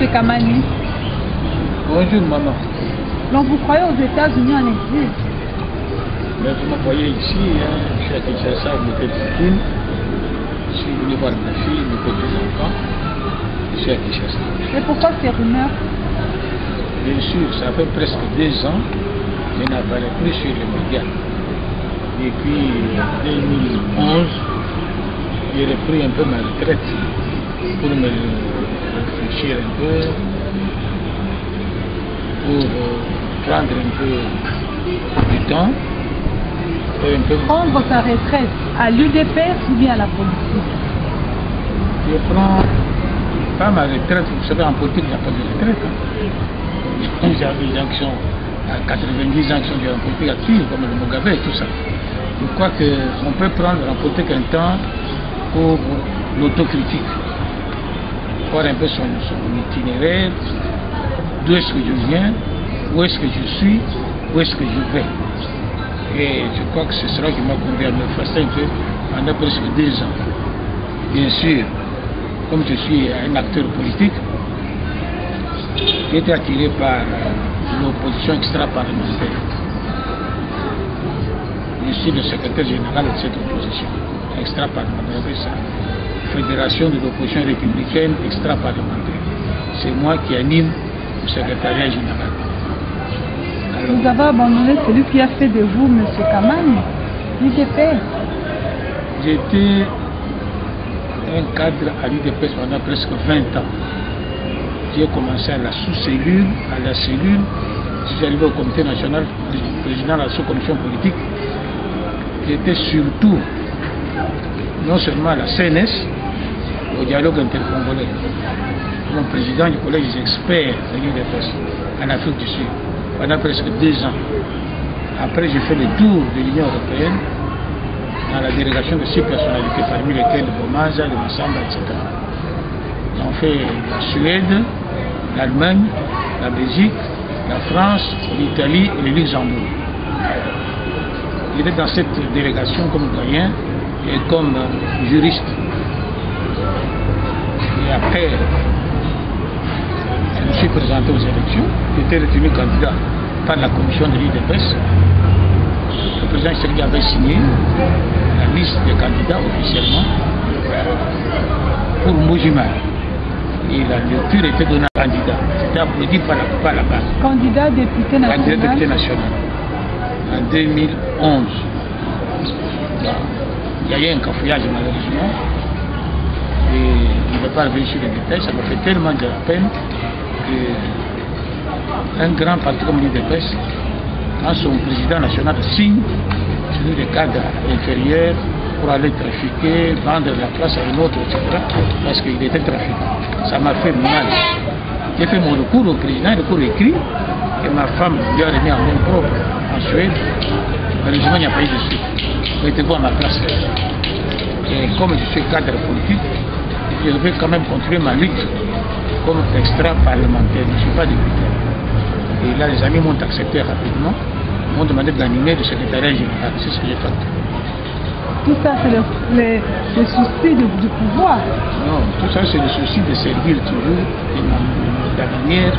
M. Kamani. Bonjour, maman. Donc vous croyez aux États-Unis en exil? Mais vous me voyez ici, je suis à Kinshasa, vous mettez Poutine. Je suis venu voir ma fille, mes petits-enfants. Je suis à Kinshasa. Et pourquoi ces rumeurs? Bien sûr, ça fait presque 2 ans que je n'apparais plus sur les médias. Depuis 2011, j'ai repris un peu ma retraite pour me réfléchir un peu, pour prendre un peu du temps. Prendre sa retraite à l'UDPS ou bien à la politique? Je prends pas ma retraite, vous savez, en politique, il n'y a pas de retraite. J'avais des gens qui sont à 90 ans qui sont en politique active, comme le Mugabe et tout ça. Je crois qu'on peut prendre en politique un temps pour l'autocritique, voir un peu son itinéraire, d'où est-ce que je viens, où est-ce que je suis, où est-ce que je vais. Et je crois que ce sera qui m'a conduit à me effacer un peu pendant presque 2 ans. Bien sûr, comme je suis un acteur politique, j'ai été attiré par l'opposition extra-parlementaire. Je suis le secrétaire général de cette opposition extra-parlementaire, Fédération de l'opposition républicaine extra-parlementaire. C'est moi qui anime le secrétariat général. Vous avez abandonné celui qui a fait de vous, M. Kamani, l'UDPS. J'étais un cadre à l'UDPS pendant presque 20 ans. J'ai commencé à la sous-cellule, à la cellule. Je suis arrivé au comité national, président de la sous-commission politique. J'étais surtout, non seulement à la CNS, au dialogue intercongolais, comme président du collège des experts de l'UDPS en Afrique du Sud, pendant presque 2 ans. Après, j'ai fait le tour de l'Union européenne dans la délégation de 6 personnalités, parmi lesquelles Bomaza, le Massamba, etc. J'ai fait la Suède, l'Allemagne, la Belgique, la France, l'Italie et le Luxembourg. J'étais dans cette délégation comme doyen et comme juriste. Et après, je me suis présenté aux élections. J'étais retenu candidat par la commission de l'UDPS. Le président Sergi avait signé la liste des candidats officiellement pour Mujima. Et la lecture était donnée à un candidat. C'était applaudi par la base. Candidat député national. Candidat député national. En 2011. Il y a eu un cafouillage malheureusement. Et il ne va pas revenir sur les détails. Ça m'a fait tellement de la peine qu'un grand parti comme l'UDPS, quand son président national signe sur des cadres inférieurs pour aller trafiquer, vendre la place à un autre, etc., parce qu'il était trafiquant. Ça m'a fait mal. J'ai fait mon recours au président, un recours écrit, et ma femme lui a remis en main propre en Suède. Malheureusement, il n'y a pas eu de suite. Mettez-vous à ma place. Et comme je suis cadre politique, je vais quand même continuer ma lutte comme extra-parlementaire. Je ne suis pas député. Et là, les amis m'ont accepté rapidement, m'ont demandé d'animer le secrétariat général. C'est ce que j'ai fait. Tout ça, c'est le souci du pouvoir. Non, tout ça, c'est le souci de servir toujours de la manière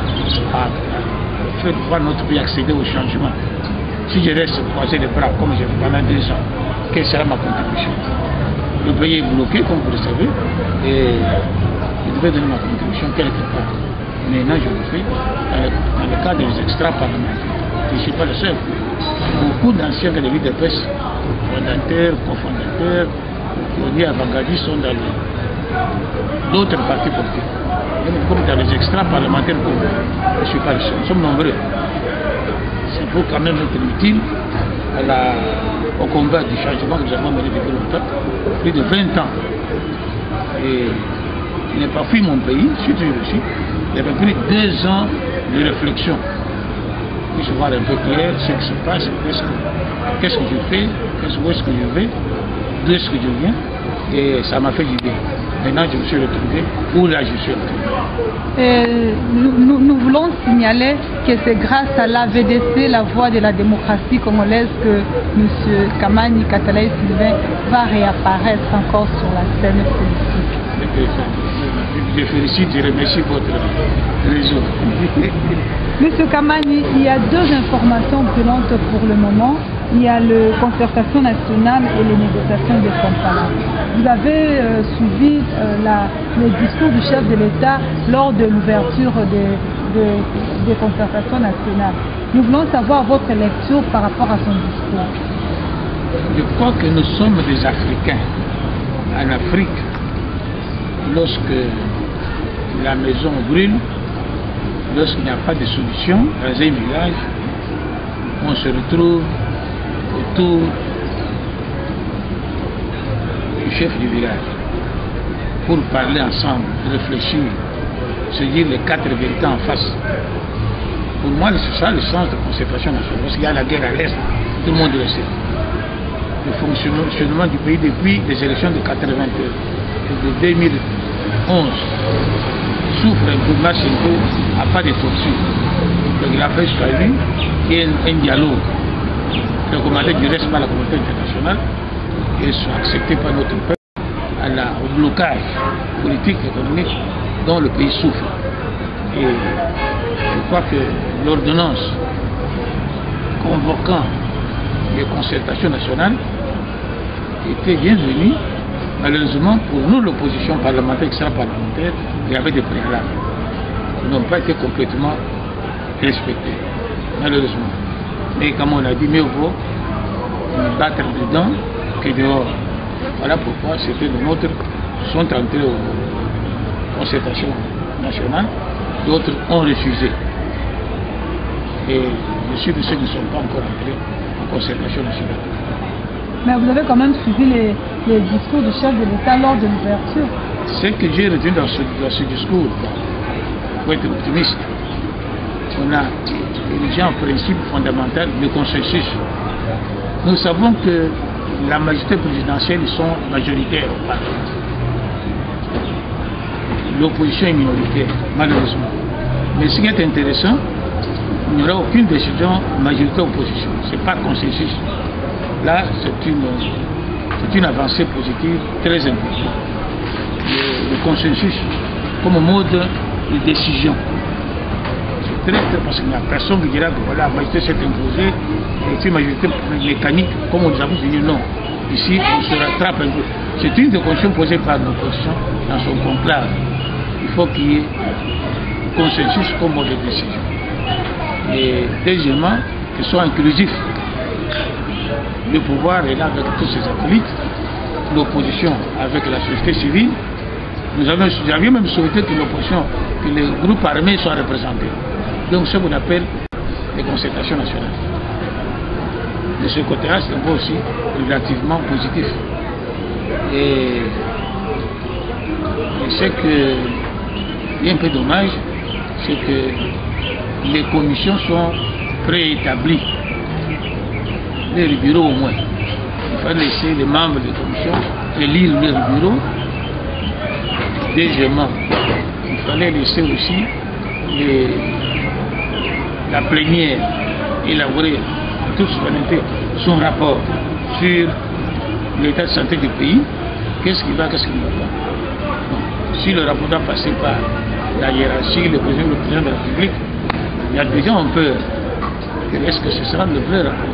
à faire pouvoir notre pays accéder au changement. Si je reste croisé les bras comme j'ai fait pendant 2 ans, quelle sera ma contribution? Le pays est bloqué, comme vous le savez, et je devais donner ma contribution quelque part. Maintenant, je le fais dans le cadre des extra-parlementaires. Je ne suis pas le seul. Beaucoup d'anciens de l'UDPS, fondateurs, cofondateurs, pionniers avant-gardistes sont dans d'autres partis politiques. Même comme dans les extra-parlementaires, je ne suis pas le seul. Nous sommes nombreux. C'est pour quand même être utile au combat du changement que nous avons mené depuis longtemps, plus de 20 ans. Et je n'ai pas fui mon pays, je suis toujours ici. Il y avait pris 2 ans de réflexion. Puis je vois un peu clair ce qui se passe, qu'est-ce que je fais, où est-ce que je vais, d'où est-ce que je viens. Et ça m'a fait du bien. Maintenant, je me suis retrouvé où là je suis retrouvé. Nous voulons signaler que c'est grâce à l'AVDC, la voix de la démocratie congolaise, que M. Kamani Katalaï Sylvain va réapparaître encore sur la scène politique. Je félicite, je remercie votre réseau. Monsieur Kamani, il y a deux informations brûlantes pour le moment. Il y a la concertation nationale et les négociations de Kampala. Vous avez suivi le discours du chef de l'État lors de l'ouverture des concertations nationales. Nous voulons savoir votre lecture par rapport à son discours. Je crois que nous sommes des Africains. En Afrique, lorsque la maison brûle, lorsqu'il n'y a pas de solution dans un village, on se retrouve autour du chef du village pour parler ensemble, réfléchir, se dire les quatre vérités en face. Pour moi, c'est ça le sens de concertation nationale. Parce qu'il y a la guerre à l'Est, tout le monde le sait. Le fonctionnement du pays depuis les élections de 82 et de 2011 souffre un peu, marche un peu, à pas de torture. Donc il a fait choisir qu'il y ait un dialogue recommandé du reste par la communauté internationale et soit accepté par notre peuple au blocage politique et économique dont le pays souffre. Et je crois que l'ordonnance convoquant les concertations nationales était bienvenue. Malheureusement, pour nous, l'opposition parlementaire, extra-parlementaire, il y avait des préalables qui n'ont pas été complètement respectés, malheureusement. Mais comme on a dit, mieux vaut battre dedans que dehors. Voilà pourquoi c'était de notre sont entrés aux concertations nationales, d'autres ont refusé. Et je suis de ceux qui ne sont pas encore entrés en concertation nationale. Mais vous avez quand même suivi les discours du chef de l'État lors de l'ouverture. Ce que j'ai retenu dans ce discours, pour être optimiste, on a érigé un principe fondamental de consensus. Nous savons que la majorité présidentielle sont majoritaires au Parlement. L'opposition est minoritaire, malheureusement. Mais ce qui est intéressant, il n'y aura aucune décision majorité-opposition. Ce n'est pas consensus. Là, c'est une avancée positive très importante. Le consensus comme mode de décision. C'est très parce qu'il n'y a personne qui dira que voilà, la majorité s'est imposée, et une majorité mécanique, comme nous avons dit non. Ici, on se rattrape un peu. C'est une des conditions posées par l'opposition dans son conclave. Il faut qu'il y ait consensus comme mode de décision. Et deuxièmement, qu'il soit inclusif. Le pouvoir est là avec tous ses acolytes, l'opposition avec la société civile. Nous avions même souhaité que l'opposition, que les groupes armés soient représentés. Donc ce qu'on appelle les concertations nationales. De ce côté-là, c'est un peu aussi relativement positif. Et ce qui est un peu dommage, c'est que les commissions sont préétablies. Les bureaux au moins. Il fallait laisser les membres des commissions élire leur bureau. Deuxièmement, il fallait laisser aussi la plénière élaborer en toute solennité son rapport sur l'état de santé du pays, qu'est-ce qui va, qu'est-ce qui ne va pas. Donc, si le rapport doit passer par la hiérarchie, le président de la République, il y a des gens ont peur. Est-ce que ce sera le vrai rapport?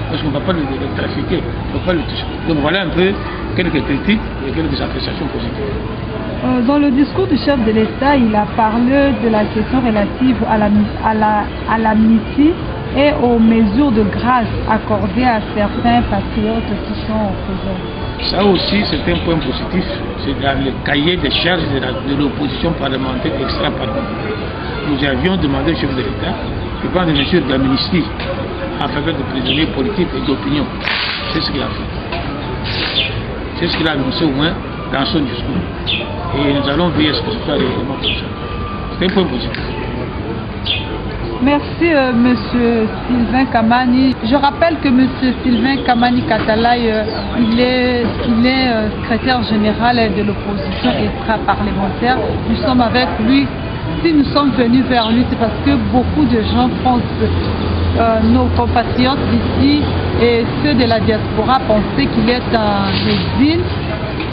Parce qu'on ne va pas le trafiquer, on ne va pas le toucher. Donc voilà un peu quelques critiques et quelques appréciations positives. Dans le discours du chef de l'État, il a parlé de la question relative à l'amnistie et aux mesures de grâce accordées à certains patriotes qui sont en prison. Ça aussi, c'est un point positif. C'est dans le cahier des charges de l'opposition parlementaire extra-parlementaire. Nous avions demandé au chef de l'État de prendre des mesures d'amnistie en faveur de prisonniers politiques et d'opinion. C'est ce qu'il a fait. C'est ce qu'il a annoncé au moins dans son discours. Et nous allons veiller à ce que ce soit réellement comme ça. C'est un point positif. Merci M. Sylvain Kamani. Je rappelle que M. Sylvain Kamani Katalaï, il est secrétaire général de l'opposition extra-parlementaire. Nous sommes avec lui. Si nous sommes venus vers lui, c'est parce que beaucoup de gens pensent, nos compatriotes ici et ceux de la diaspora pensaient qu'il est en exil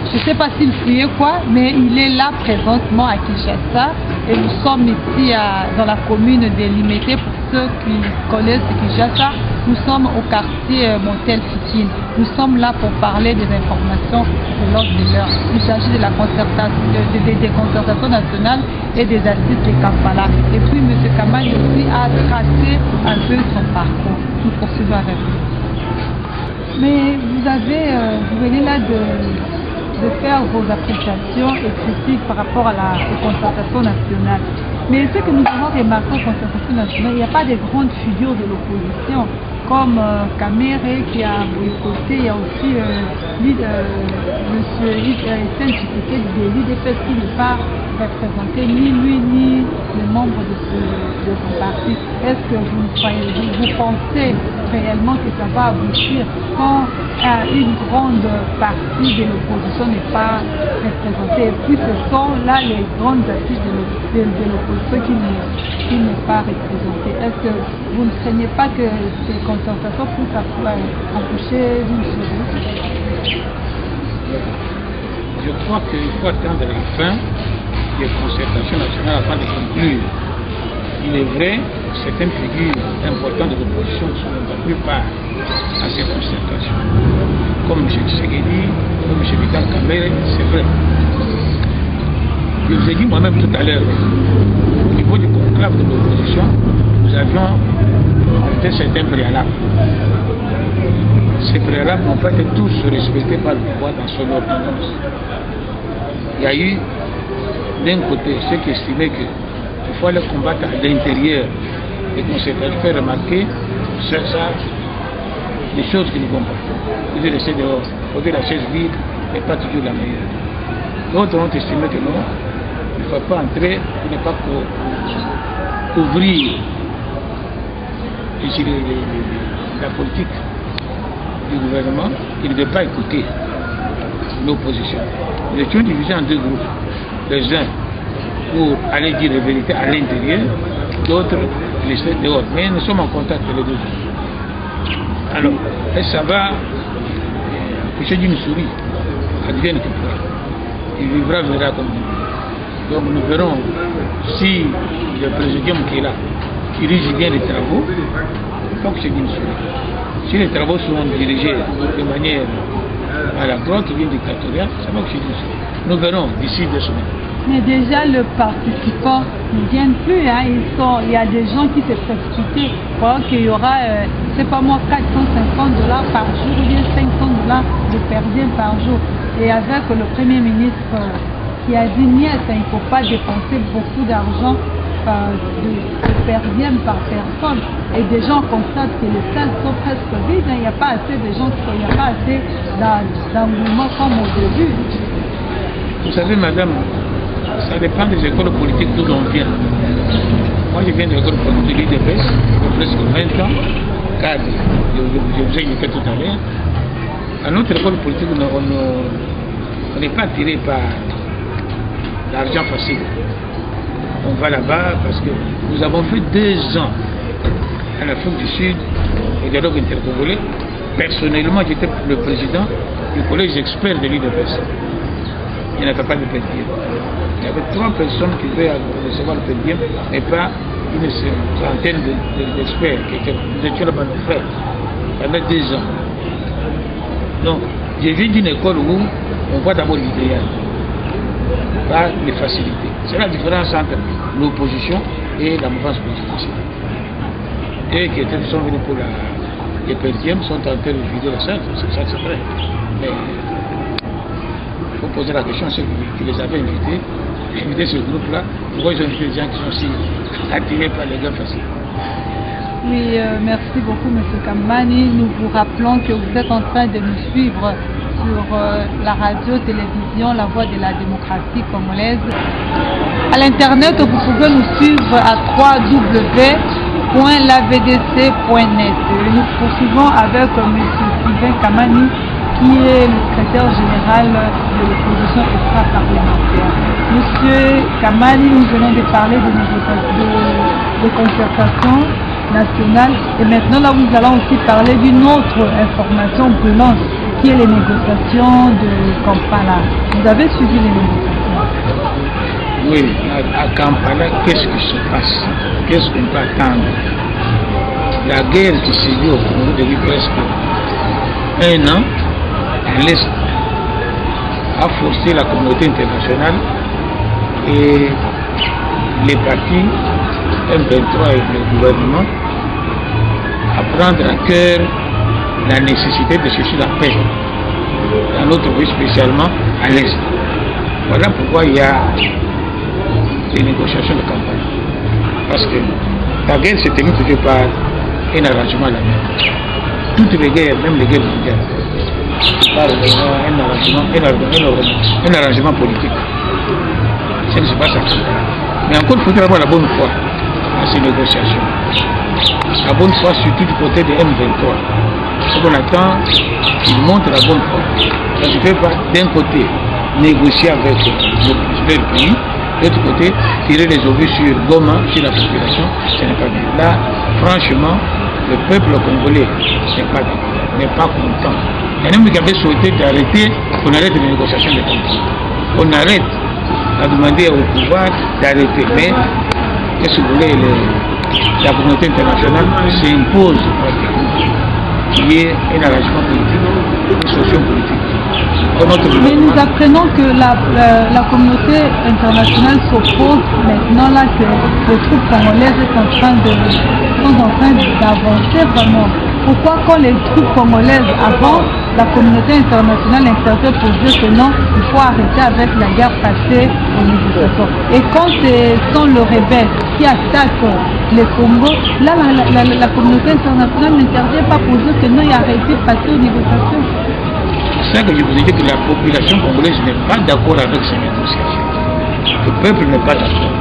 Je ne sais pas s'il fuyait quoi, mais il est là présentement à Kinshasa. Et nous sommes ici dans la commune de Limete. Pour ceux qui connaissent Kinshasa, nous sommes au quartier Montel Fikine. Nous sommes là pour parler des informations de l'ordre de l'heure. Il s'agit de la concertation, des concertations nationales et des assises de Kampala. Et puis M. Kamani aussi a tracé un peu son parcours. Nous poursuivons avec vous. Mais vous venez là de faire vos appréciations et critiques par rapport aux concertations nationales. Mais ce que nous avons remarqué aux concertations nationales, il n'y a pas de grandes figures de l'opposition, comme Kamere qui a boycotté, il y a aussi M. Etienne Tshisekedi de l'UDPS qui n'est pas représenté, ni lui ni les membres de son parti. Est-ce que vous pensez réellement que ça va aboutir quand une grande partie de l'opposition n'est pas représentée? Et puis ce sont là les grandes assises de l'opposition qui n'est pas représentée. Est-ce que vous ne craignez pas que ces concertations puissent accoucher d'une chose? Je crois qu'il faut attendre la fin des concertations nationales afin de conclure. Il est vrai que certaines figures importantes de l'opposition ne sont pas plus part à ces concertations. Comme M. Tshisekedi, comme M. Vital Kamerhe, c'est vrai. Je vous ai dit moi-même tout à l'heure, au niveau du conclave de l'opposition, nous avions certains préalables. Ces préalables n'ont pas été tous respectés par le pouvoir dans son ordonnance. Il y a eu d'un côté ceux qui estimaient qu'il faut aller combattre à l'intérieur des concertations, faire remarquer ça, des choses qui ne vont pas. Vous devez rester dehors, vous devez la chaise vide n'est pas toujours la meilleure. D'autres ont estimé que non, il ne faut pas entrer, il ne faut pas couvrir la politique du gouvernement, il ne devait pas écouter l'opposition. Nous étions divisés en deux groupes. Les uns pour aller dire la vérité à l'intérieur, d'autres laisser dehors. Mais nous sommes en contact les deux. Alors, et ça va accoucher d'une souris, advienne que pourra. Il vivra, verra comme nous. Donc nous verrons si le présidium qui est là dirige bien les travaux, il faut que c'est d'une souris. Si les travaux sont dirigés de manière à la droite ou bien dictatoriale, ça va que c'est d'une souris. Nous verrons d'ici 2 semaines. Mais déjà, le participant ne viennent plus. Hein. Il y a des gens qui se précipitent. Croient qu'il y aura, c'est pas moi, $450 par jour ou bien $500 de perdien par jour. Et avec le Premier ministre qui a dit niet, il ne faut pas dépenser beaucoup d'argent de perdien par personne. Et des gens constatent que les salles sont presque vides. Il n'y a pas assez de gens, il n'y a pas assez d'engouement comme au début. Vous savez, madame, ça dépend des écoles politiques d'où l'on vient. Moi, je viens de l'école politique de l'IDPS, de presque 20 ans, cadre. Je vous ai indiqué tout à l'heure. À notre école politique, on n'est pas attiré par l'argent facile. On va là-bas parce que nous avons fait 2 ans en Afrique du Sud au dialogue intercongolais. Personnellement, j'étais le président du collège experts de l'IDPS. Il n'y avait pas de perdien. Il y avait 3 personnes qui devaient recevoir le perdien, mais pas une trentaine d'experts qui étaient là-bas de frères pendant 2 ans. Donc, je viens d'une école où on voit d'abord l'idéal, pas les facilités. C'est la différence entre l'opposition et la mouvance politique. Et qui sont venus pour les perdièmes sont en train de vider la salle, ça c'est vrai. Mais il faut poser la question à ceux qui les avaient invités, ce groupe-là, pourquoi ils ont invité des gens qui sont aussi attirés par les gars faciles. Oui, merci beaucoup M. Kamani. Nous vous rappelons que vous êtes en train de nous suivre sur la radio-télévision La Voix de la démocratie congolaise. À l'internet, vous pouvez nous suivre à www.lavdc.net. Nous poursuivons avec M. Sylvain Kamani, qui est le secrétaire général de l'opposition extra-parlementaire. Monsieur Kamani, nous venons de parler de concertation nationale et maintenant là nous allons aussi parler d'une autre information brûlante qui est les négociations de Kampala. Vous avez suivi les négociations? Oui, à Kampala, qu'est-ce qui se passe? Qu'est-ce qu'on peut attendre? La guerre qui s'est vue au Congo depuis presque 1 an à l'Est a forcé la communauté internationale et les partis M23 et le gouvernement à prendre à cœur la nécessité de chercher la paix dans notre pays, spécialement à l'Est. Voilà pourquoi il y a des négociations de campagne. Parce que la guerre s'est terminée toujours par un arrangement à la main. Toutes les guerres, même les guerres mondiales, par un arrangement politique. Ce n'est pas ça. Mais encore, il faudrait avoir la bonne foi à ces négociations. La bonne foi surtout du côté de M23. Ce qu'on attend, ils montrent la bonne foi. Ça ne se fait pas d'un côté négocier avec leur pays, de l'autre côté tirer les obus sur Goma, sur la population, ce n'est pas bien. Là, franchement, le peuple congolais n'est pas content. Il y a même qui avait souhaité d'arrêter, qu'on arrête les négociations de conflit. On arrête à demander au pouvoir d'arrêter. Mais, qu'est-ce que vous voulez, la communauté internationale s'impose qu'il y ait un arrangement politique, une socio-politique. Mais nous apprenons que la communauté internationale s'oppose maintenant là que les troupes congolaises sont en train d'avancer vraiment. Pourquoi quand les troupes congolaises avancent, la communauté internationale intervient pour dire que non, il faut arrêter avec la guerre passée aux négociations. Et quand ce sont les rebelles qui attaquent les Congos, là la communauté internationale n'intervient pas pour dire que non, il a arrêté de passer aux négociations. C'est ça que je vous ai dit, que la population congolaise n'est pas d'accord avec ces négociations. Le peuple n'est pas d'accord.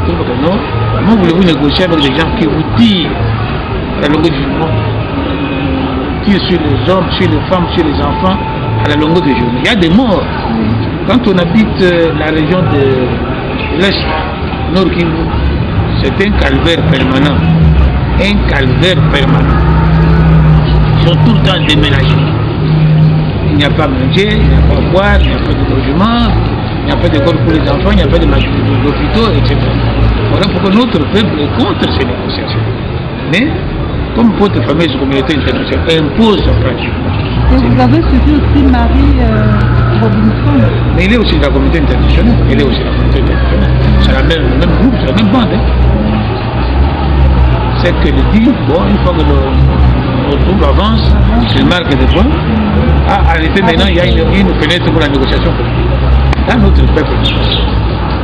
Non, comment voulez-vous négocier avec des gens qui vous tirent à la longueur du jour, tirent sur les hommes, sur les femmes, sur les enfants à la longueur du jour? Il y a des morts. Quand on habite la région de l'Est, Nord Kivu, c'est un calvaire permanent. Un calvaire permanent. Ils sont tout le temps déménagés. Il n'y a pas à manger, il n'y a pas à boire, il n'y a pas de logement, il n'y a pas d'école pour les enfants, il n'y a pas d'hôpitaux, etc. Voilà pourquoi notre peuple est contre ces négociations. Mais, comme votre fameuse communauté internationale impose sa pratique. Et vous avez suivi aussi Marie Robinson. Mais il est aussi de la communauté internationale. Il est aussi de la communauté internationale. C'est le même groupe, c'est la même bande. C'est qu'elle dit, bon, une fois que notre groupe avance, qu'il marque des points, arrêtez maintenant, il y a une fenêtre pour la négociation. Dans notre peuple.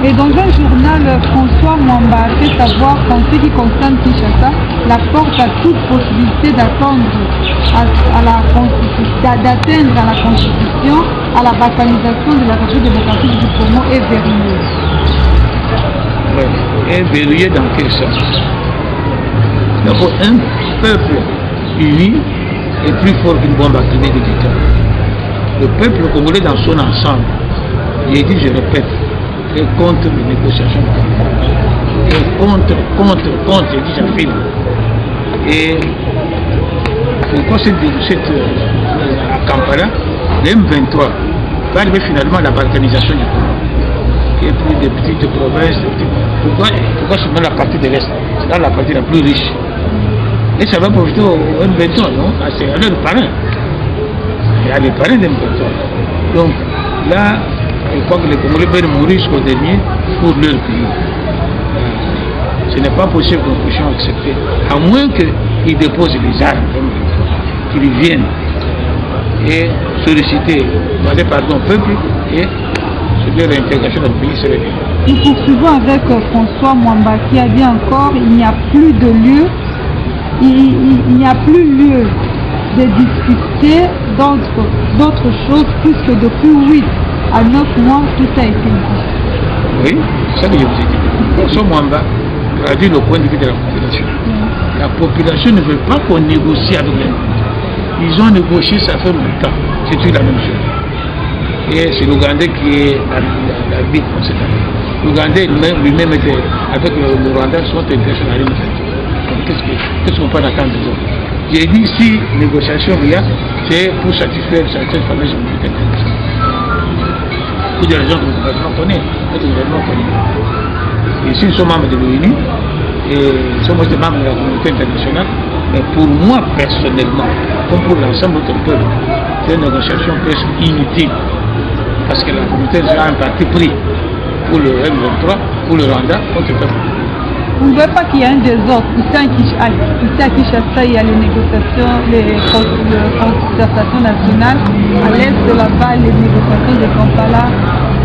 Et dans un journal, François Mwamba a fait savoir qu'en ce qui concerne Kinshasa, la porte a toute possibilité d'atteindre à la Constitution, à la balkanisation de la République démocratique du Congo est verrouillée. Oui, et verrouillée dans quel sens? D'abord, un peuple uni est plus fort qu'une bombe atomique de quelqu'un. Le peuple congolais dans son ensemble, j'ai dit, je répète, est contre les négociations, et contre, j'ai dit, j'affirme. Et pourquoi à Kampala, le M23 va arriver finalement à la balkanisation du Congo, qui est plus des petites provinces. Pourquoi seulement la partie de l'Est? C'est là la partie la plus riche. Et ça va profiter au M23, non? C'est à leur parrain. Il y a les parrains de M23. Donc là, il faut que les Congolais veulent mourir jusqu'au dernier pour leur pays. Ce n'est pas possible que nous puissions accepter, à moins qu'ils déposent les armes, qu'ils viennent et solliciter, demander pardon au peuple et sur leur intégration dans le pays serait bien. Nous poursuivons avec François Mwamba qui a dit encore il n'y a plus de lieu, il n'y a plus lieu de discuter d'autres choses puisque depuis 8 à 9 mois tout a été dit. Oui, c'est ça que je vous ai dit. François Mwamba a dit le point de vue de la population. La population ne veut pas qu'on négocie avec eux. Ils ont négocié, ça fait longtemps. C'est toujours la même chose. Et c'est l'Ougandais qui est la vie dans cette année. L'Ougandais lui-même était avec le Rwanda, sont intéressés à l'Union. Qu'est-ce qu'on peut attendre de eux? J'ai dit si négociation il y a, c'était pour satisfaire certaines familles communautés internationales. Pour des raisons que le gouvernement connaît. Ici, nous sommes membres de l'ONU et nous sommes aussi membres de la communauté internationale. Mais pour moi, personnellement, comme pour l'ensemble de notre peuple, c'est une négociation presque inutile. Parce que la communauté a un parti pris pour le M23, pour le Rwanda, contre le peuple. Vous ne voyez pas qu'il y a un désordre. Ici à Kinshasa, il y a les négociations, les concertations nationales. À l'est de là-bas, les négociations de Kampala.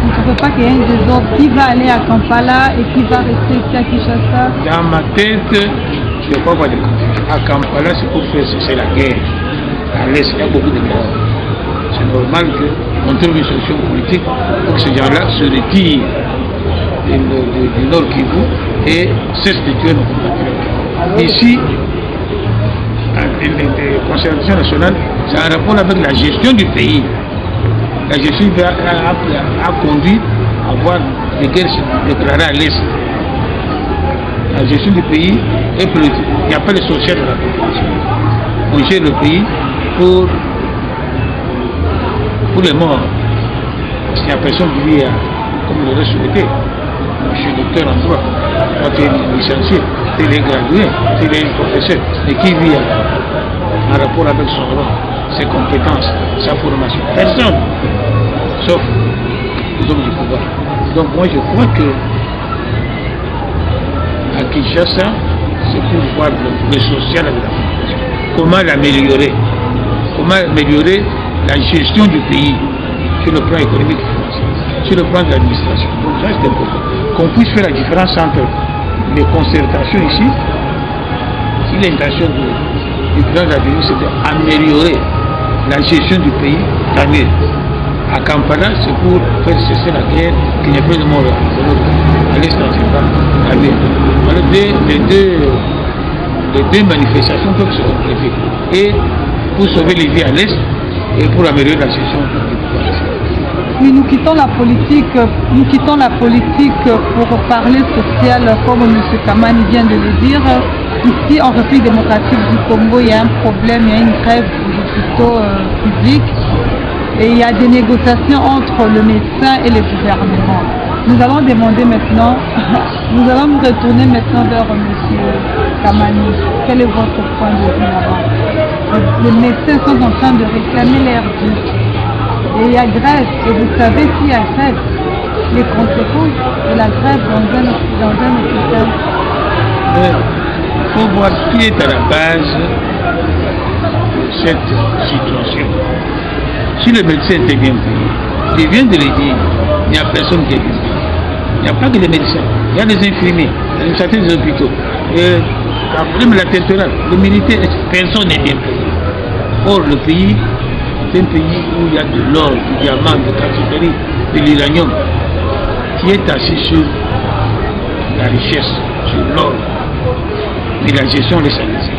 Vous ne trouvez pas qu'il y a un désordre? Qui va aller à Kampala et qui va rester ici à Kinshasa? Dans ma tête, je ne crois pas de confusion. À Kampala, c'est pour faire cesser la guerre. À l'est, il y a beaucoup de guerre. C'est normal qu'on trouve une solution politique pour que ces gens-là se retirent du Nord Kivu et cessent de tuer nos compatriotes. Ici, les concertations nationales, ça a un rapport avec la gestion du pays. La gestion a conduit à avoir des guerres déclarées à l'Est. La gestion du pays est politique. Il n'y a pas de sorcières de la population. On gère le pays pour les morts. Parce qu'il n'y a personne qui vit comme il aurait souhaité. Je suis docteur en droit. Quand tu es licencié, tu es gradué, tu es professeur. Mais qui vit en rapport avec son rôle, ses compétences, sa formation? Personne. Sauf les hommes du pouvoir. Donc moi je crois que à Kinshasa, c'est pour voir le social de la population. Comment l'améliorer? Comment améliorer la gestion du pays sur le plan économique et financier, sur le plan de l'administration. Donc ça c'est important. Qu'on puisse faire la différence entre les concertations ici, si l'intention du président de la République c'est d'améliorer la gestion du pays, tant mieux. À Kampala, c'est pour faire cesser la guerre, qu'il n'y ait plus de morts à l'est tant mieux. Voilà les deux manifestations peuvent se compléter. Et pour sauver les vies à l'est et pour améliorer la gestion du pouvoir. Oui, nous quittons la politique pour parler social, comme M. Kamani vient de le dire. Ici, en République démocratique du Congo, il y a un problème, il y a une grève des hôpitaux publics et il y a des négociations entre le médecin et le gouvernement. Nous allons demander maintenant, nous allons nous retourner maintenant vers M. Kamani. Quel est votre point de vue là-bas? Les médecins sont en train de réclamer l'air dû. Et il y a grève, et vous savez s'il y a grève, les conséquences de la grève dans un hôpital. Il faut voir qui est à la base de cette situation. Si le médecin était bien payé, il vient de le dire, il n'y a personne qui est bien payé. Il n'y a pas que les médecins, il y a des infirmiers, l'administrateur des hôpitaux, même la territoriale, les militaires, personne n'est bien payé. Or, le pays, c'est un pays où il y a de l'or, du diamant, de catégorie, de l'uranium, qui est assis sur la richesse, sur l'or, mais la gestion laisse à laisser.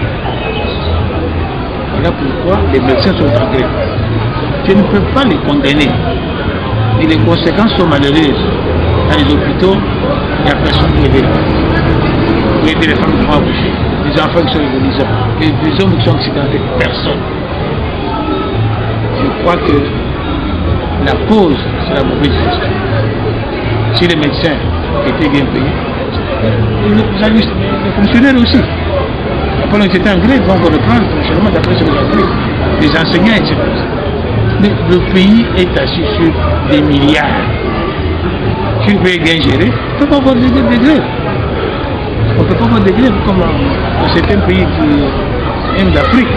Voilà pourquoi les médecins sont en grève. Tu ne peux pas les condamner. Et les conséquences sont malheureuses. Dans les hôpitaux, il n'y a personne pour aider. Pour aider les femmes qui vont accoucher, les enfants qui sont évolués, les hommes qui sont accidentés, personne. Je crois que la cause, c'est la mauvaise gestion. Si les médecins étaient bien payés, les fonctionnaires aussi. Après, on était en grève, donc on reprend le fonctionnement d'après ce que j'ai appris. Les enseignants, etc. Mais le pays est assis sur des milliards. Si le pays est bien géré, on ne peut pas avoir des grèves. On ne peut pas avoir des grèves comme dans certains pays qui, même d'Afrique,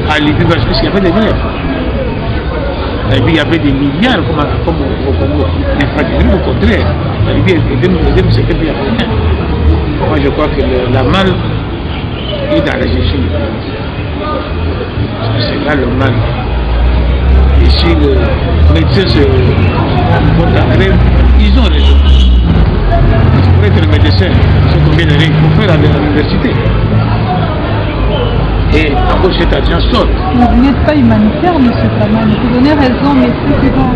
à Libye, parce qu'il y avait des grèves. La Libye, il y avait des milliards comme au Congo. Mais pas des grèves, au contraire. La Libye, c'était bien. Moi, je crois que la mal est dans la gestion du pays. C'est là le mal. Et si le médecin se font en grève, ils ont raison. Pour être médecin, c'est combien d'années il faut faire à l'université. Et encore cet argent sort. Mais vous n'êtes pas humanitaire, M. Kamani. Vous donnez raison, mais c'est que dans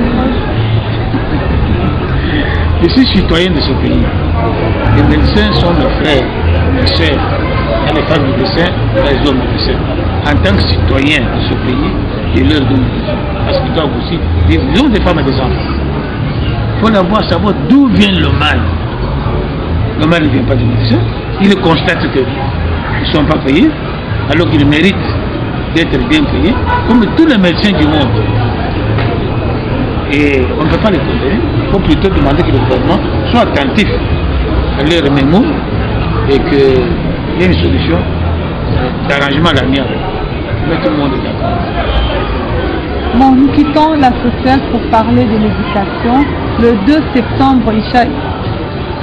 Je suis citoyen de ce pays. Les médecins sont mes frères, mes sœurs. il y a les femmes médecins, les hommes médecins. En tant que citoyens de ce pays, et leur donner parce qu'ils doivent aussi vivre. Ils ont des femmes et des enfants. Il faut d'abord savoir d'où vient le mal. Le mal ne vient pas du médecin. Ils constatent qu'ils ne sont pas payés, alors qu'ils méritent d'être bien payés, comme tous les médecins du monde. Et on ne peut pas les condamner. Il faut plutôt demander que le gouvernement soit attentif à leurs mémoires et qu'il y ait une solution d'arrangement à l'amiable. Mais tout le monde est d'accord. Bon, nous quittons la sociale pour parler de l'éducation. Le 2 septembre,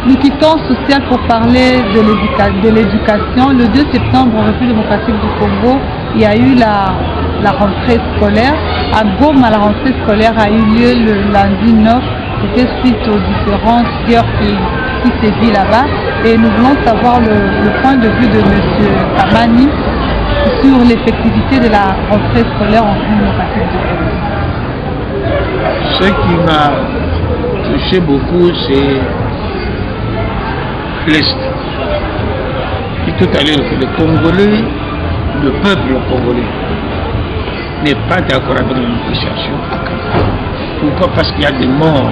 nous quittons social pour parler de l'éducation. Le 2 septembre, en République démocratique du Congo, il y a eu la rentrée scolaire. À Goma, la rentrée scolaire a eu lieu le lundi 9. C'était suite aux différentes guerres qui sévissent là-bas. Et nous voulons savoir le point de vue de M. Kamani sur l'effectivité de la rentrée scolaire en République démocratique du Congo. Ce qui m'a touché beaucoup, c'est l'Est. Et tout à l'heure, que le Congolais, le peuple congolais, n'est pas d'accord avec les négociations à Kampala. Pourquoi? Parce qu'il y a des morts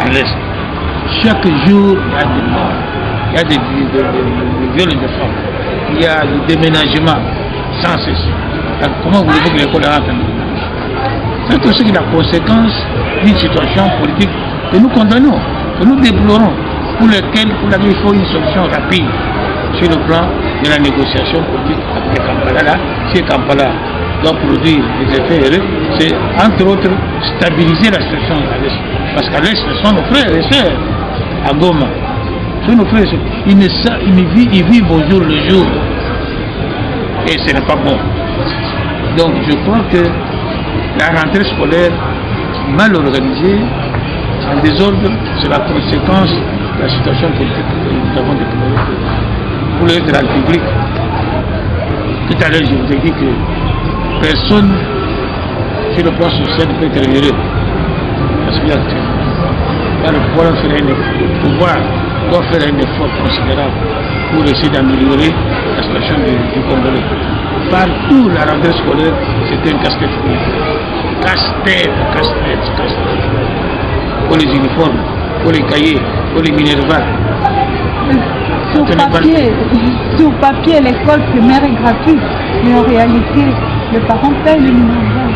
à l'Est. Chaque jour, il y a des morts. Il y a des viols de femmes. Il y a des déménagements sans cesse. Alors, comment voulez-vous que l'école rentre? C'est aussi la conséquence d'une situation politique que nous condamnons, que nous déplorons, pour laquelle il faut une solution rapide sur le plan de la négociation politique avec Kampala. Là, si Kampala doit produire des effets heureux, c'est entre autres stabiliser la situation à l'Est. Parce qu'à l'Est, ce sont nos frères et sœurs, à Goma. Ce sont nos frères et sœurs. Ils vivent au jour le jour. Et ce n'est pas bon. Donc je crois que la rentrée scolaire mal organisée, en désordre, c'est la conséquence de la situation politique que nous avons déplorée pour l'aide de la République. Tout à l'heure, je vous ai dit que personne sur le plan social ne peut être heureux. Parce qu'il y a le pouvoir doit faire un effort considérable pour essayer d'améliorer la situation du Congolais. Partout, la rentrée scolaire, c'était un casse-tête. Casse-tête. Pour les uniformes, pour les cahiers, pour les minervales. Sur papier, l'école primaire est gratuite, mais en réalité, les parents payent le minerval.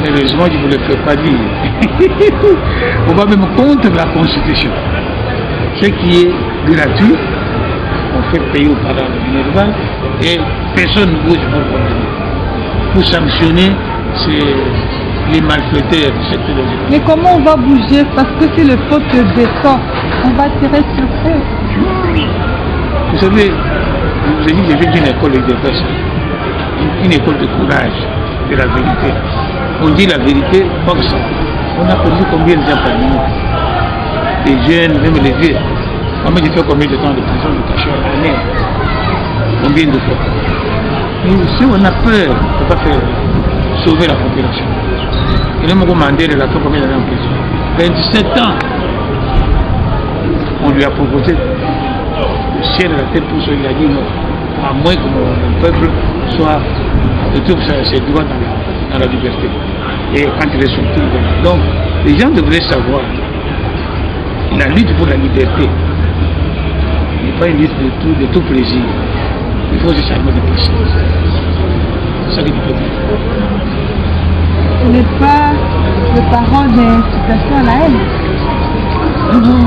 Heureusement, je ne vous le fais pas dire. On va même contre la Constitution. Ce qui est gratuit, on fait payer aux parents le minerval et personne ne bouge pour condamner. Pour sanctionner, c'est les malfaiteurs du secteur de l'éducation. Mais comment on va bouger? Parce que c'est le faute d'effort. On va tirer sur eux. Vous savez, je vous ai dit que j'ai d'une école de personnes. Une école de courage, de la vérité. On dit la vérité, pas que ça. On a perdu combien de gens parmi nous? Les jeunes, même les vieux. Moi, j'ai fait combien de temps de prison de cachot à l'année? Combien de fois? Et si on a peur, on ne peut pas faire sauver la population. Et là, mon commandeur, il a fait combien d'années en prison? 27 ans. On lui a proposé le ciel et la terre pour ça. Il a dit non. À moins que mon peuple soit retrouve ses droits dans la liberté. Et quand il est sorti, donc les gens devraient savoir la lutte pour la liberté n'est pas une lutte de tout plaisir. Il faut se charmer de patience. C'est ça que je peux dire. Ce n'est pas le parent d'incitation à la haine. Non,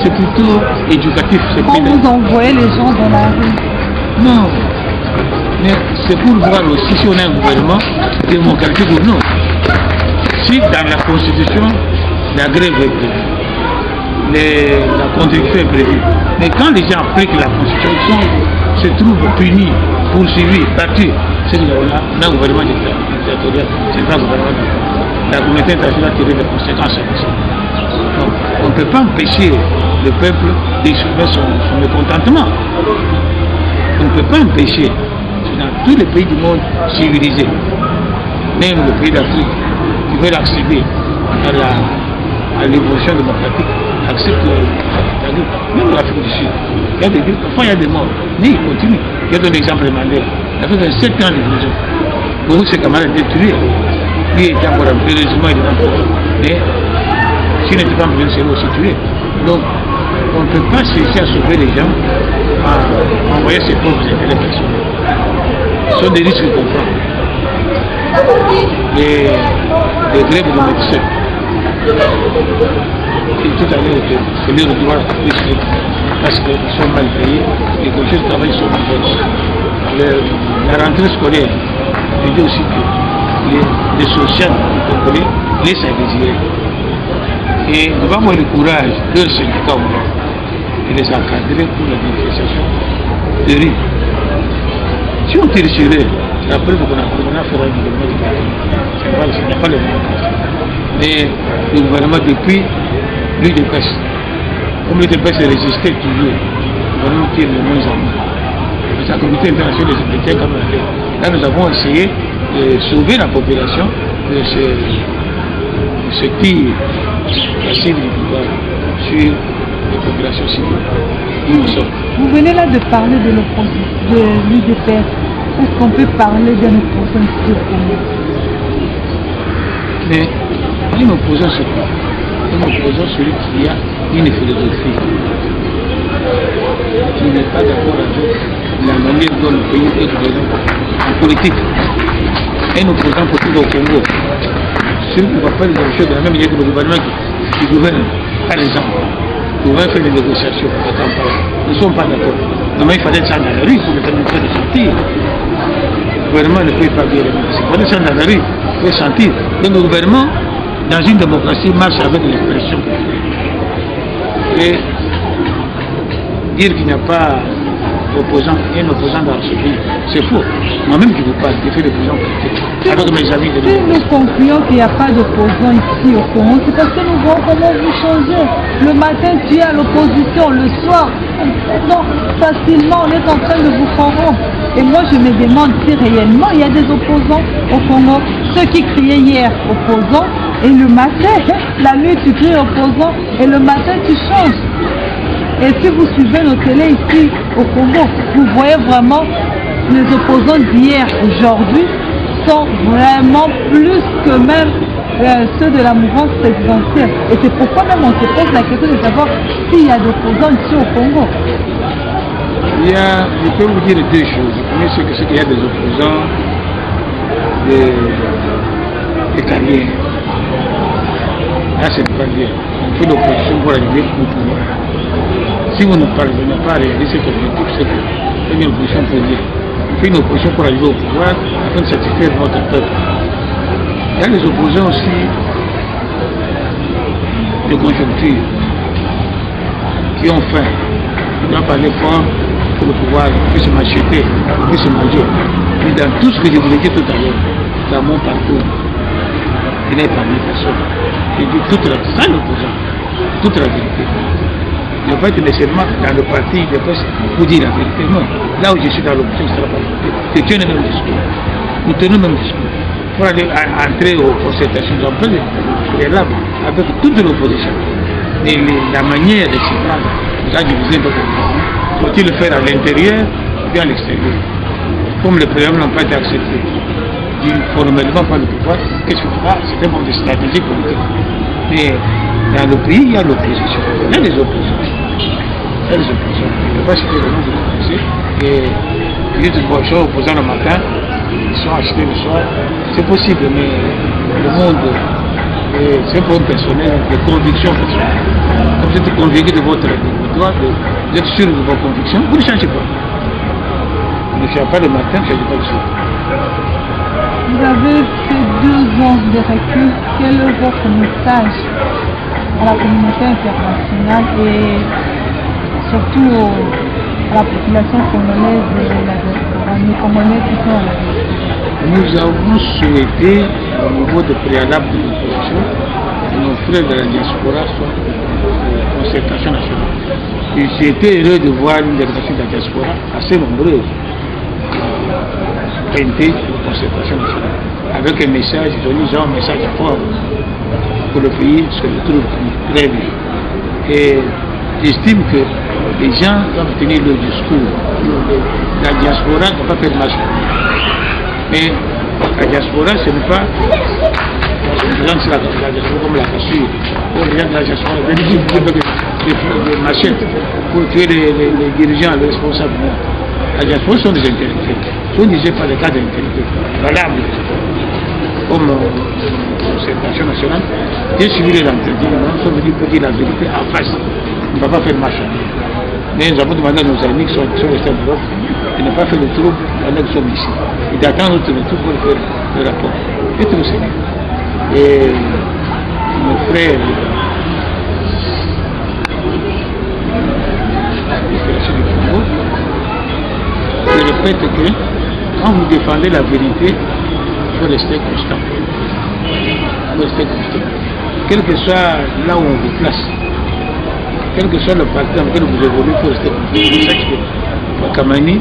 c'est plutôt éducatif. Quand vous envoyez les gens dans la rue. Non. Mais c'est pour voir aussi si on a un gouvernement démocratique ou non. Si dans la Constitution, la grève est prévue, la contradiction est prévue. Mais quand les gens appliquent la Constitution, ils se trouvent punis, poursuivis, battus. C'est qu'on a un gouvernement dictatorial, c'est pas un gouvernement dictatorial. La communauté internationale a tiré des conséquences de ça. Donc, on ne peut pas empêcher le peuple d'exprimer son mécontentement. On ne peut pas empêcher, dans tous les pays du monde civilisés, même le pays d'Afrique, qui veulent accéder à l'évolution démocratique, acceptent la grippe. Même l'Afrique du Sud, il y a des grippes, parfois il y a des morts, mais ils continuent. Je donne l'exemple de Mandela. Il a fait 27 ans de prison. Beaucoup de ses camarades étaient tués. Lui était encore heureusement il est encore. Mais s'il n'était pas en prison, c'est lui aussi tué. Donc, on ne peut pas chercher à sauver les gens en envoyant ses propres intérêts personnels. Ce sont des risques qu'on prend. Les grèves de médecins. Et tout à l'heure, c'est leur droit parce qu'ils sont mal payés, les conditions de travail sont mauvaises. La rentrée scolaire, je dis aussi que les sociales, laissent à désirer. Et nous avons le courage de leurs syndicats et les encadrer pour la manifestation de rue. Si on tire sur eux, la preuve qu'on a fait un gouvernement de parti, ce n'est pas le même. Mais le gouvernement, depuis l'huile de pêche, comme l'huile de pêche résistait toujours, le gouvernement tire de moins en moins. La communauté internationale des Américains, comme on l'a fait. Là, nous avons essayé de sauver la population de ce tir facile du pouvoir sur les populations civiles. Vous venez là de parler de l'UDPS. Est-ce qu'on peut parler d'un opposant ici au Congo? Mais un opposant, c'est quoi? Un opposant, celui qui a une philosophie, qui n'est pas d'accord avec la manière dont le pays est gouverné en politique. Un opposant politique au Congo, celui qui ne va pas les choses de la même manière que le gouvernement qui gouverne, par exemple, qui gouverne faire des négociations, des campagnes. Nous ne sommes pas d'accord. Normalement, il fallait être dans la rue pour le faire de sortir. Le gouvernement ne peut pas bien les menacer. Il fallait être dans la rue pour sentir. Donc le gouvernement, dans une démocratie, marche avec les pressions. Et dire qu'il n'y a pas d'opposant, un opposant dans ce pays, c'est faux. Moi-même qui vous parle, qui fais l'opposant politique. Avec mes amis de si nous concluons qu'il n'y a pas d'opposant ici au Congo, c'est parce que nous voyons comment vous changez. Le matin, tu es à l'opposition, le soir, non, facilement, on est en train de vous corrompre. Et moi, je me demande si réellement il y a des opposants au Congo. Ceux qui criaient hier opposants, et le matin, la nuit, tu cries opposant, et le matin, tu changes. Et si vous suivez nos télés ici au Congo, vous voyez vraiment les opposants d'hier, aujourd'hui, sont vraiment plus que même ceux de la mouvance présidentielle. Et c'est pourquoi même on se pose la question de savoir s'il y a d'opposants ici au Congo. Je peux vous dire deux choses. Le premier, c'est qu'il y a des opposants, des carrières. Là, c'est pas bien. On fait l'opposition pour arriver au pouvoir. Si vous ne parvenez pas à réaliser cet objectif, c'est que une opposition pour dire. On fait une opposition pour arriver au pouvoir afin de satisfaire notre peuple. Il y a les opposants aussi de conjoncture qui ont faim. Ils doivent parler fort pour le pouvoir puisse m'acheter, puisse manger. Mais dans tout ce que je vous ai dit tout à l'heure, dans mon parcours, il n'est pas mis personne. J'ai dit toute la sans l'opposant, toute la vérité. Il ne va pas être nécessairement dans le parti de presse pour dire la vérité. Non. Là où je suis dans l'opposition, ce ne sera pas la vérité. Je tiens le même discours. Nous tenons le même discours. Pour aller entrer aux concertations, nous avons fait là avec toute l'opposition. Et la manière de s'y prendre, nous avons divisé notre gouvernement. Faut-il le faire à l'intérieur ou bien à l'extérieur? Comme les programmes n'ont pas été acceptés formellement par le pouvoir, qu'est-ce qu'on fera? C'est un manque de stratégie politique. Mais dans le pays, il y a l'opposition. Il y a des oppositions. Il y a des oppositions. Je ne vais pas citer le nom de l'opposition. Et il y a des oppositions opposants le matin, ils sont achetés le soir. C'est possible, mais le monde, c'est un problème personnel, des convictions personnelles. Comme vous êtes convaincu de votre droit, vous êtes sûr de vos convictions, vous ne changez pas. Vous ne changez pas le matin, vous ne changez pas le soir. Vous avez fait 2 ans de recul. Quel est votre message à la communauté internationale et surtout à la population congolaise et la diaspora, les Congolais qui sont à la diaspora? Nous avons souhaité, au niveau de préalable de l'opposition, que nos frères de la diaspora soient en concertation nationale. Et j'ai été heureux de voir une délégation de la diaspora assez nombreuse tenter une concertation nationale. Avec un message, ils ont dit un message fort pour le pays se retrouve très bien. Et j'estime que les gens doivent tenir le discours. La diaspora ne doit pas faire marche. Mais la diaspora, ce n'est pas les gens de la diaspora comme la cassure. Les gens de la diaspora des machettes pour tuer les dirigeants, les responsables. La diaspora sont des intellectuels. Si on ne disait pas des cas d'intellectuels valables comme l'observation nationale, j'ai suivi les entretiens, nous sommes venus pour dire la vérité en face. On ne va pas faire marche. Mais nous avons demandé à nos amis qui sont restés en Europe de ne pas faire le trouble pendant que nous sommes ici. Et d'attendre notre retour pour faire le rapport. Et tout c'est bien. Et mon frère, du Congo, je répète que quand vous défendez la vérité, il faut rester constant. Il faut rester constant. Quel que soit là où on vous place, quel que soit le parti dans lequel vous évoluez, il faut rester constant. Sachez que Kamani,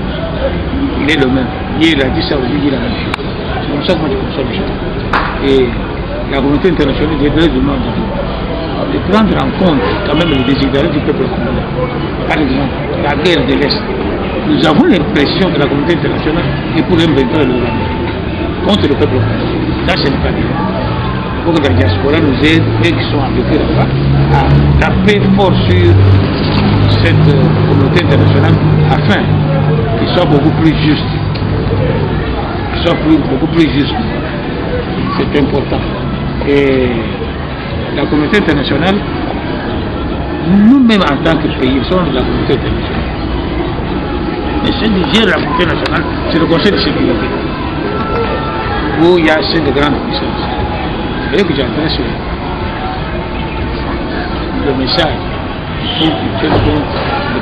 il est le même. Hier, il a dit ça, aujourd'hui, il dit la même chose. C'est comme ça que moi je conçois les choses. Et la communauté internationale devrait demander de prendre en compte quand même les désidérés du peuple congolais. Par exemple, la guerre de l'Est. Nous avons l'impression que la communauté internationale est pour inventer le contre le peuple congolais. Ça, ce n'est pas bien. Il faut que la diaspora nous aide, et qui sont avec là-bas, à taper fort sur cette communauté internationale afin qu'il soit beaucoup plus juste. Qu'il soit beaucoup plus juste. C'est important. Et la communauté internationale, nous-mêmes en tant que pays, sommes de la communauté internationale. Mais ce qui gère la communauté nationale, c'est le Conseil de sécurité, où il y a 5 grandes puissances. Vous voyez que j'adresse le message qui le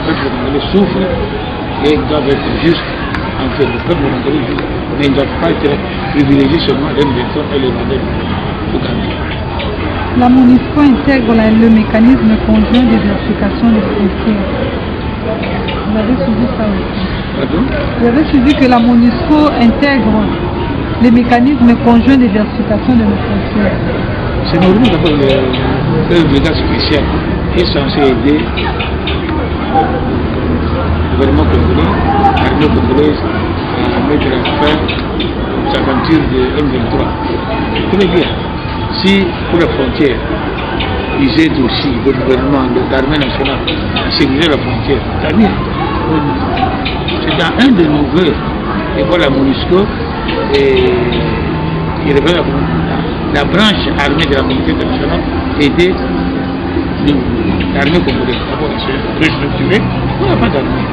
peuple congolais souffre et doit être juste. En fait, le peuple congolais juste, mais il ne doit pas être privilégié seulement et le modèle ougandais. La MONUSCO intègre le mécanisme conjoint de vérification des frontières. Vous avez suivi ça aussi? Pardon? Vous avez suivi que la MONUSCO intègre les mécanismes conjoints de vérification de nos frontières. C'est normal d'abord le brigade spécial qui est censé aider le gouvernement congolais, l'armée congolaise à mettre la fin aux aventures de M23. Très bien. Si pour la frontière, ils aident aussi le gouvernement, l'armée nationale à sécuriser la frontière, c'est bien. C'est dans un de nos vœux et voilà la MONUSCO et il représente la branche armée de la communauté internationale aider l'armée congolaise. D'abord, se restructurer. On n'a pas d'armée,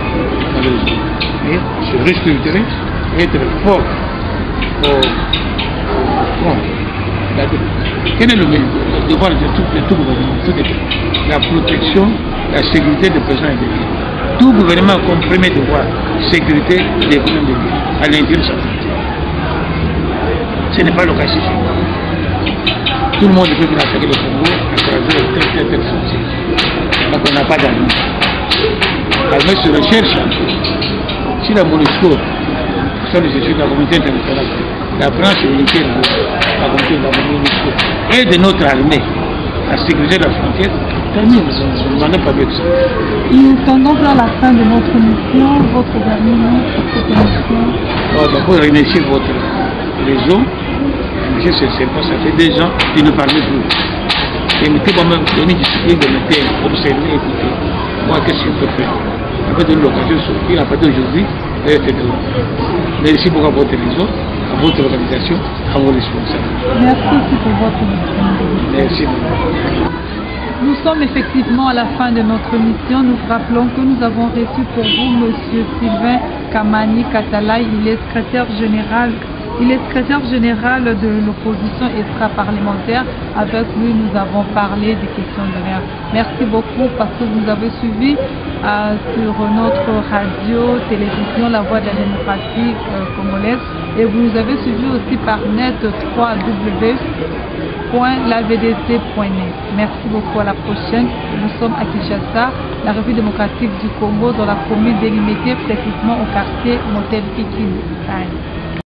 malheureusement. Mais se restructurer et être fort au front. Quel est le devoir de tout gouvernement? La protection, la sécurité des personnes individuelles. Tout gouvernement a comme premier devoir sécurité des personnes individuelles à l'intérieur de sa frontière. Ce n'est pas le cas ici. Tout le monde peut venir attaquer le Congo à travers telle frontière. Donc on n'a pas d'armée. L'armée se recherche. Si la MONUSCO, sur les études de la communauté internationale, la branche militaire de la communauté de la MONUSCO et de notre armée à sécuriser la frontière, tant mieux, nous ne demandons pas mieux que ça. Nous sommes donc à la fin de notre mission, votre dernier mot pour cette émission. D'abord, remercier votre réseau. Monsieur, c'est pas, ça fait 2 ans qu'il ne parlait plus. Et mettez moi-même donner discipline de me observer, écouter. Moi, qu'est-ce que je peux faire? Ça peut donner l'occasion de sortir à partir d'aujourd'hui et d'être dehors. Merci beaucoup à votre réseau, à votre organisation, à vos responsables. Merci aussi pour votre disponibilité. Merci. Nous sommes effectivement à la fin de notre mission. Nous rappelons que nous avons reçu pour vous M. Sylvain Kamani Katalai. Il est secrétaire général de l'opposition extra-parlementaire. Avec lui, nous avons parlé des questions de l'air. Merci beaucoup parce que vous avez suivi sur notre radio, télévision, La Voix de la démocratie congolaise. Et vous nous avez suivi aussi par net www.lavdc.net. Merci beaucoup, à la prochaine. Nous sommes à Kinshasa, la République démocratique du Congo, dans la commune délimitée précisément au quartier Motel Pikine.